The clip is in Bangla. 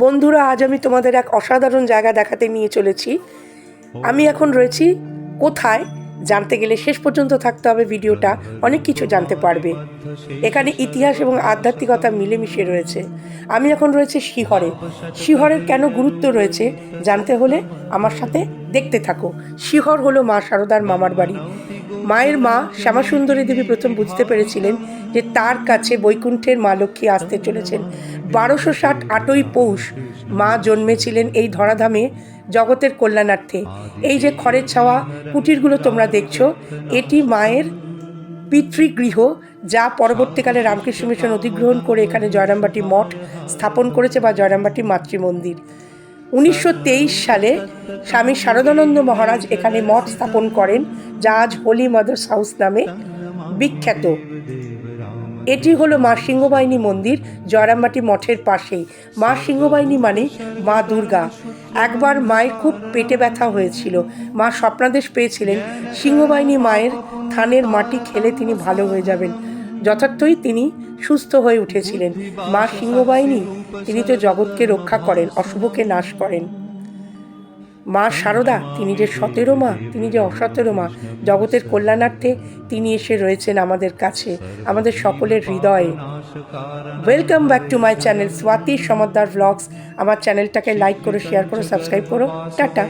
বন্ধুরা, আজ আমি তোমাদের এক অসাধারণ জায়গা দেখাতে নিয়ে চলেছি। আমি এখন রয়েছি কোথায় জানতে গেলে শেষ পর্যন্ত থাকতে হবে, ভিডিওটা অনেক কিছু জানতে পারবে। এখানে ইতিহাস এবং আধ্যাত্মিকতা মিলেমিশে রয়েছে। আমি এখন রয়েছে শিহরে। শিহরের কেন গুরুত্ব রয়েছে জানতে হলে আমার সাথে দেখতে থাকো। শিহর হলো মা শারদার মামার বাড়ি। মায়ের মা শ্যামাসুন্দরী দেবী প্রথম বুঝতে পেরেছিলেন যে তার কাছে বৈকুণ্ঠের মা লক্ষ্মী আসতে চলেছেন। 1260 8ই পৌষ মা জন্মেছিলেন এই ধরাধামে জগতের কল্যাণার্থে। এই যে খড়ের ছাওয়া কুটিরগুলো তোমরা দেখছো, এটি মায়ের পিতৃগৃহ, যা পরবর্তীকালে রামকৃষ্ণ মিশন অধিগ্রহণ করে এখানে জয়রামবাটি মঠ স্থাপন করেছে বা জয়রামবাটি মাতৃমন্দির। 1923 সালে স্বামী শারদানন্দ মহারাজ এখানে মঠ স্থাপন করেন, যা আজ হোলি মাদার্স হাউস নামে বিখ্যাত। এটি হলো মা সিংহবাহিনী মন্দির, জয়রামবাটি মঠের পাশেই। মা সিংহবাহিনী মানে মা দুর্গা। একবার মায়ের খুব পেটে ব্যথা হয়েছিল। মা স্বপ্নাদেশ পেয়েছিলেন সিংহবাহিনী মায়ের থানের মাটি খেলে তিনি ভালো হয়ে যাবেন। যথার্থই তিনি সুস্থ হয়ে উঠেছিলেন। মা সিংহবাহিনী, তিনি তো জগৎকে রক্ষা করেন, অশুভকে নাশ করেন। মা শারদা, তিনি যে সতেরো মা, তিনি যে অসতেরো মা, জগতের কল্যাণার্থে তিনি এসে রয়েছেন আমাদের কাছে, আমাদের সকলের হৃদয়ে। Welcome back to my channel Swati Samaddar blogs. আমার চ্যানেলটাকে লাইক করো, শেয়ার করো, সাবস্ক্রাইব করো। টাটা।